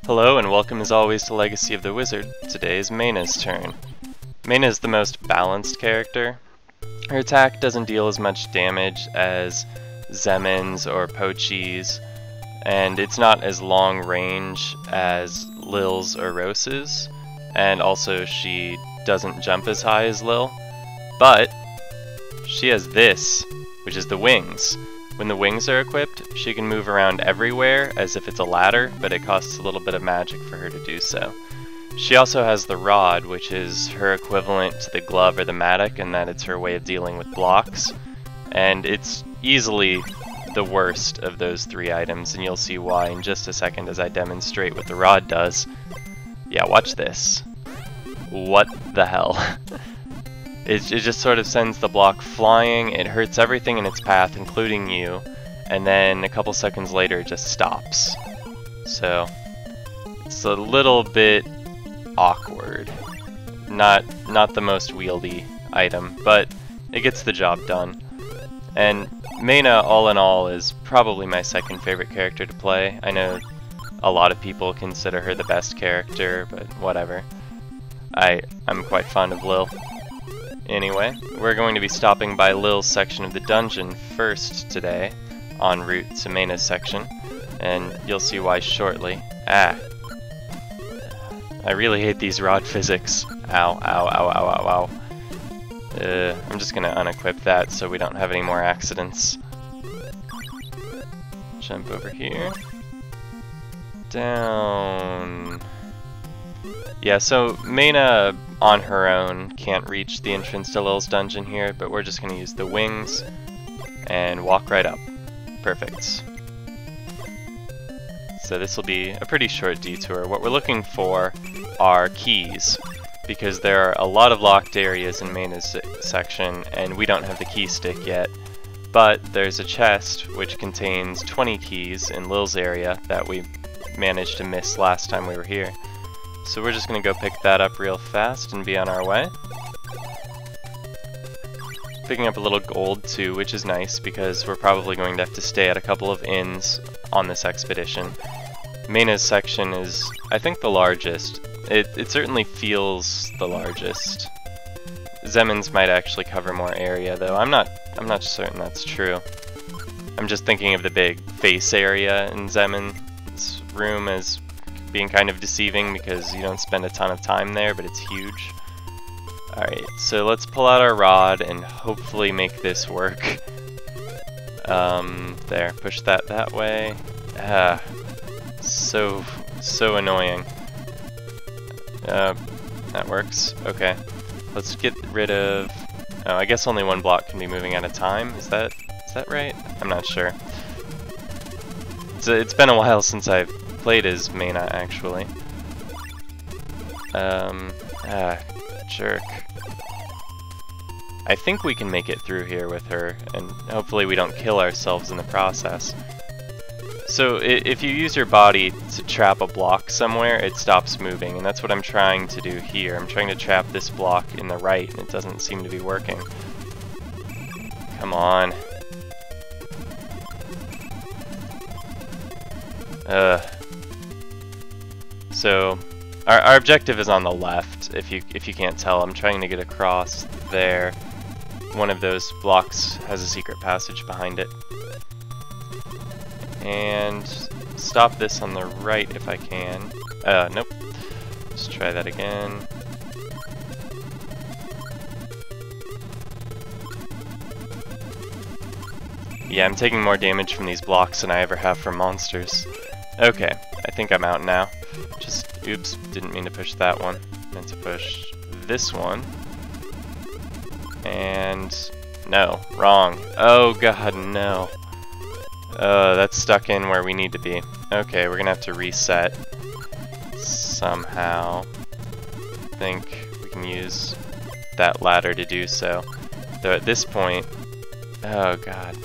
Hello and welcome as always to Legacy of the Wizard. Today is Meyna's turn. Meyna is the most balanced character. Her attack doesn't deal as much damage as Zemin's or Pochi's, and it's not as long range as Lil's or Rose's, and also she doesn't jump as high as Lil, but she has this, which is the wings. When the wings are equipped, she can move around everywhere as if it's a ladder, but it costs a little bit of magic for her to do so. She also has the rod, which is her equivalent to the glove or the mattock, in that it's her way of dealing with blocks. And it's easily the worst of those three items, and you'll see why in just a second as I demonstrate what the rod does. Yeah, watch this. What the hell? It just sort of sends the block flying, it hurts everything in its path, including you, and then a couple seconds later it just stops. So, it's a little bit awkward. Not the most wieldy item, but it gets the job done. And Meyna, all in all, is probably my second favorite character to play. I know a lot of people consider her the best character, but whatever. I'm quite fond of Lil. Anyway, we're going to be stopping by Lil's section of the dungeon first today, en route to Meyna's section, and you'll see why shortly. I really hate these rod physics. Ow, ow, ow, ow, ow, ow. I'm just gonna unequip that so we don't have any more accidents. Jump over here. Down. Yeah, so Meyna on her own can't reach the entrance to Lil's dungeon here, but we're just going to use the wings and walk right up. Perfect. So this will be a pretty short detour. What we're looking for are keys, because there are a lot of locked areas in Meyna's section, and we don't have the key stick yet. But there's a chest which contains 20 keys in Lil's area that we managed to miss last time we were here. So we're just going to go pick that up real fast and be on our way. Picking up a little gold too, which is nice because we're probably going to have to stay at a couple of inns on this expedition. Meyna's section is, I think, the largest. It certainly feels the largest. Zemin's might actually cover more area though. I'm not certain that's true. I'm just thinking of the big face area in Zemin's room as being kind of deceiving because you don't spend a ton of time there, but it's huge. Alright, so let's pull out our rod and hopefully make this work. There, push that way. So annoying. That works. Okay. Let's get rid of... Oh, I guess only one block can be moving at a time. Is that right? I'm not sure. It's been a while since I've played as Meyna, actually. Jerk. I think we can make it through here with her, and hopefully we don't kill ourselves in the process. So if you use your body to trap a block somewhere, it stops moving, and that's what I'm trying to do here. I'm trying to trap this block in the right, and it doesn't seem to be working. Come on. So our objective is on the left. If you can't tell, I'm trying to get across there. One of those blocks has a secret passage behind it. And stop this on the right if I can. Nope. Let's try that again. Yeah, I'm taking more damage from these blocks than I ever have from monsters. Okay, I think I'm out now. Just, oops, didn't mean to push that one. Meant to push this one. And, no, wrong. Oh god, no. That's stuck in where we need to be. Okay, we're gonna have to reset somehow. I think we can use that ladder to do so. Though at this point, oh god.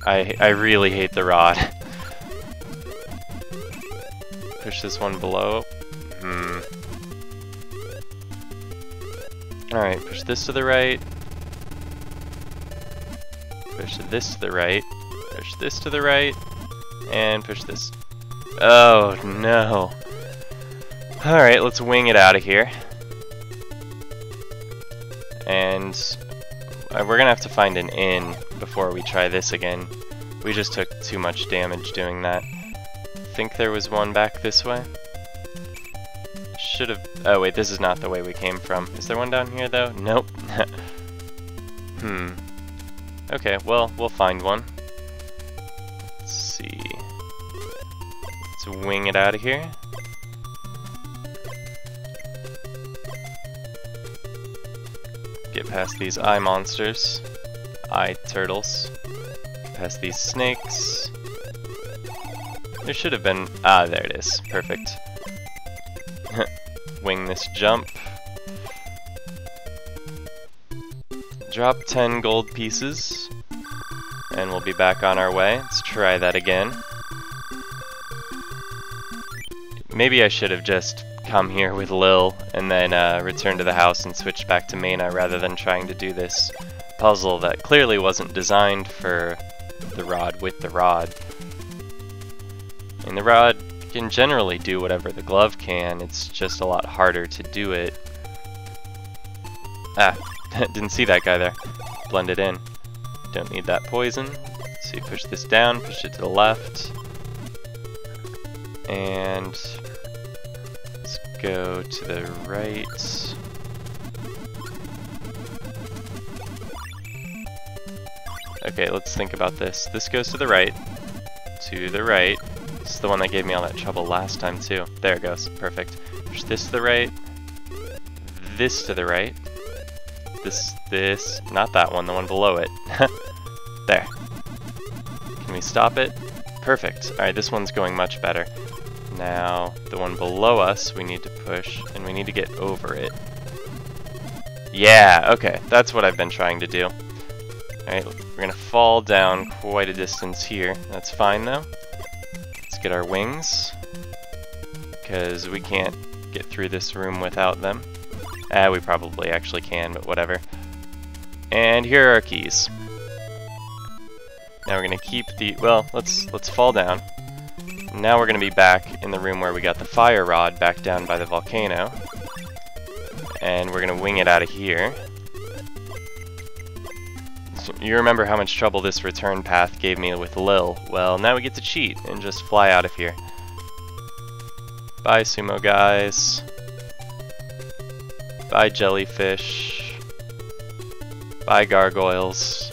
I really hate the rod. Push this one below. Alright, push this to the right. Push this to the right. Push this to the right. And push this. Oh no. Alright, let's wing it out of here. And we're gonna have to find an inn before we try this again. We just took too much damage doing that. I think there was one back this way. Should have... Oh wait, this is not the way we came from. Is there one down here though? Nope. Okay, well, we'll find one. Let's see. Let's wing it out of here. Get past these eye monsters. Eye turtles. Past these snakes. There should have been... Ah, there it is. Perfect. Wing this jump. Drop 10 gold pieces. And we'll be back on our way. Let's try that again. Maybe I should have just come here with Lil and then return to the house and switch back to Meyna rather than trying to do this puzzle that clearly wasn't designed for the rod with the rod. And the rod can generally do whatever the glove can, it's just a lot harder to do it. Ah, didn't see that guy there. Blend it in. Don't need that poison. So you push this down, push it to the left. And let's go to the right. Okay, let's think about this. This goes to the right. To the right. This is the one that gave me all that trouble last time too. There it goes. Perfect. Push this to the right. This to the right. This. Not that one, the one below it. There. Can we stop it? Perfect. Alright, this one's going much better. Now, the one below us we need to push, and we need to get over it. Yeah, okay. That's what I've been trying to do. Alright, we're gonna fall down quite a distance here. That's fine though. Let's get our wings, because we can't get through this room without them. We probably actually can, but whatever. And here are our keys. Now we're gonna keep the... Well, let's fall down. Now we're gonna be back in the room where we got the fire rod back down by the volcano. And we're gonna wing it out of here. You remember how much trouble this return path gave me with Lil. Well, now we get to cheat and just fly out of here. Bye, sumo guys. Bye, jellyfish. Bye, gargoyles.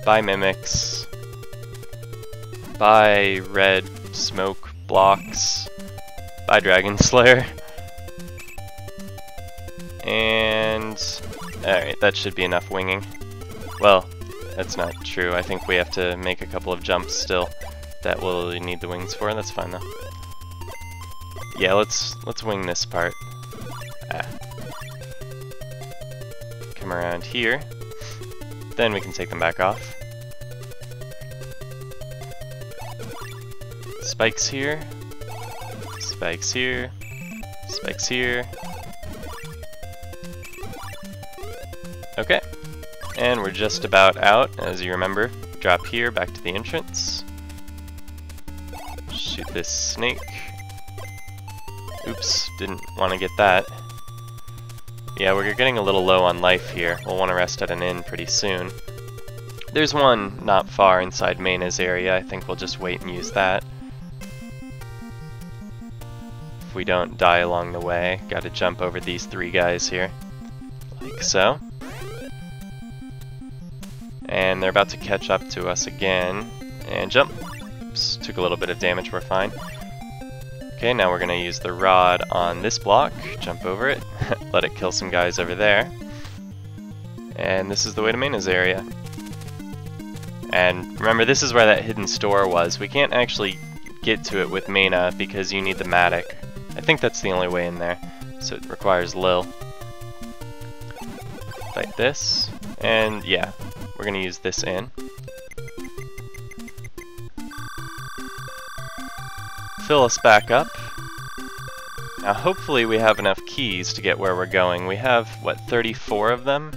Bye, mimics. Bye, red smoke blocks. Bye, dragon slayer. And... Alright, that should be enough winging. Well, that's not true. I think we have to make a couple of jumps still that we'll need the wings for. That's fine though. Yeah, let's wing this part. Come around here. Then we can take them back off. Spikes here. Spikes here. Spikes here. Okay, and we're just about out, as you remember. Drop here, back to the entrance. Shoot this snake. Oops, didn't want to get that. Yeah, we're getting a little low on life here. We'll want to rest at an inn pretty soon. There's one not far inside Meyna's area. I think we'll just wait and use that. If we don't die along the way, gotta jump over these three guys here. Like so. And they're about to catch up to us again. And jump. Oops, took a little bit of damage, we're fine. Okay, now we're gonna use the rod on this block. Jump over it. Let it kill some guys over there. And this is the way to Meyna's area. And remember, this is where that hidden store was. We can't actually get to it with Meyna because you need the Matic. I think that's the only way in there. So it requires Lil. Fight this. And yeah. We're going to use this in. Fill us back up. Now hopefully we have enough keys to get where we're going. We have, what, 34 of them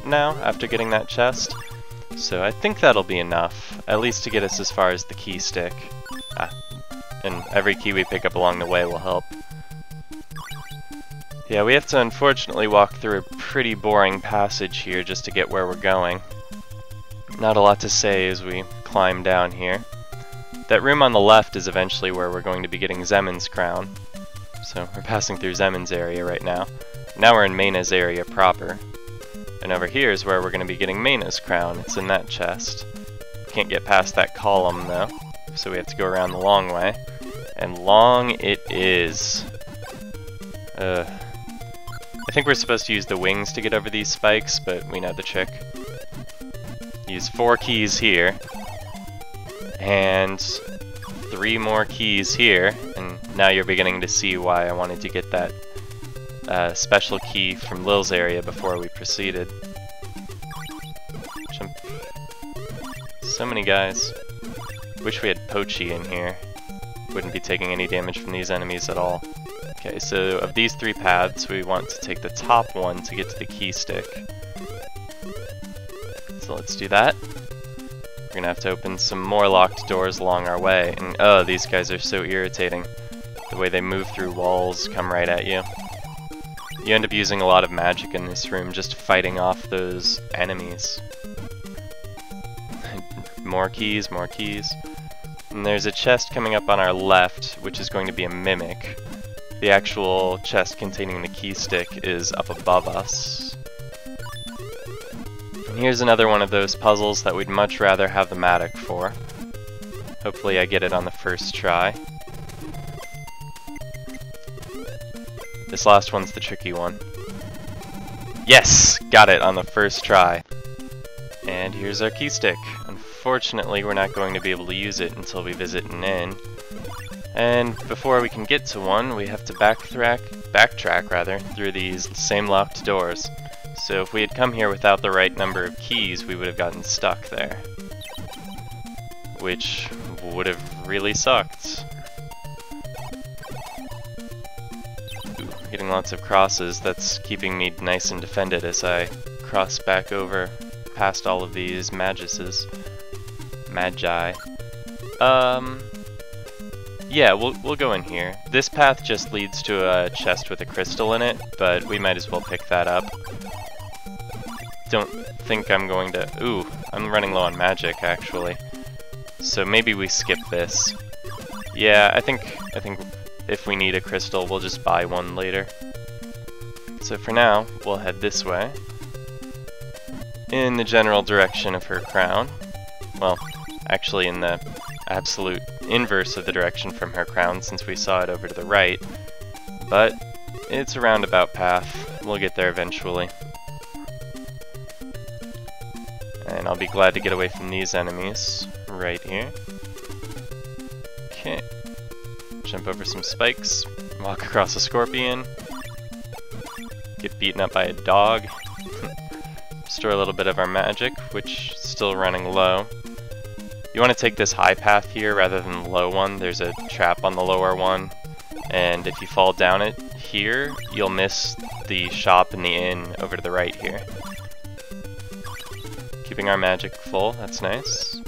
now after getting that chest? So I think that'll be enough, at least to get us as far as the key stick. And every key we pick up along the way will help. Yeah, we have to unfortunately walk through a pretty boring passage here just to get where we're going. Not a lot to say as we climb down here. That room on the left is eventually where we're going to be getting Zemon's crown. So we're passing through Zemon's area right now. Now we're in Meyna's area proper. And over here is where we're going to be getting Meyna's crown. It's in that chest. Can't get past that column though, so we have to go around the long way. And long it is. I think we're supposed to use the wings to get over these spikes, but we know the trick. Use 4 keys here, and 3 more keys here, and now you're beginning to see why I wanted to get that special key from Lil's area before we proceeded. Jump. So many guys. Wish we had Pochi in here. Wouldn't be taking any damage from these enemies at all. Okay, so of these 3 paths, we want to take the top one to get to the key stick. So let's do that. We're gonna have to open some more locked doors along our way. And oh, these guys are so irritating. The way they move through walls, come right at you. You end up using a lot of magic in this room just fighting off those enemies. More keys, more keys. And there's a chest coming up on our left, which is going to be a mimic. The actual chest containing the key stick is up above us. And here's another one of those puzzles that we'd much rather have the Matic for. Hopefully I get it on the first try. This last one's the tricky one. Yes! Got it on the first try. And here's our key stick. Unfortunately, we're not going to be able to use it until we visit an inn. And before we can get to one, we have to backtrack through these same locked doors. So if we had come here without the right number of keys, we would have gotten stuck there. Which would have really sucked. Ooh, getting lots of crosses, that's keeping me nice and defended as I cross back over past all of these Magi. Yeah, we'll go in here. This path just leads to a chest with a crystal in it, but we might as well pick that up. Don't think I'm going to... Ooh, I'm running low on magic, actually. So maybe we skip this. Yeah, I think if we need a crystal, we'll just buy one later. So for now, we'll head this way. In the general direction of her crown. Well, actually in the absolute inverse of the direction from her crown, since we saw it over to the right. But it's a roundabout path. We'll get there eventually. And I'll be glad to get away from these enemies right here. Okay. Jump over some spikes. Walk across a scorpion. Get beaten up by a dog. Restore a little bit of our magic, which is still running low. You want to take this high path here rather than the low one. There's a trap on the lower one, and if you fall down it here, you'll miss the shop and the inn over to the right here. Keeping our magic full, that's nice.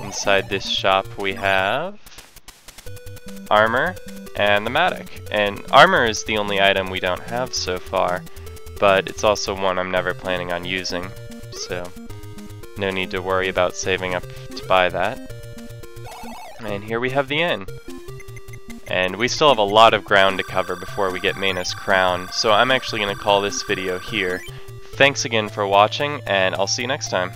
Inside this shop we have armor and the Matic. And armor is the only item we don't have so far, but it's also one I'm never planning on using, so no need to worry about saving up to buy that. And here we have the inn. And we still have a lot of ground to cover before we get Meyna's crown, so I'm actually going to call this video here. Thanks again for watching, and I'll see you next time.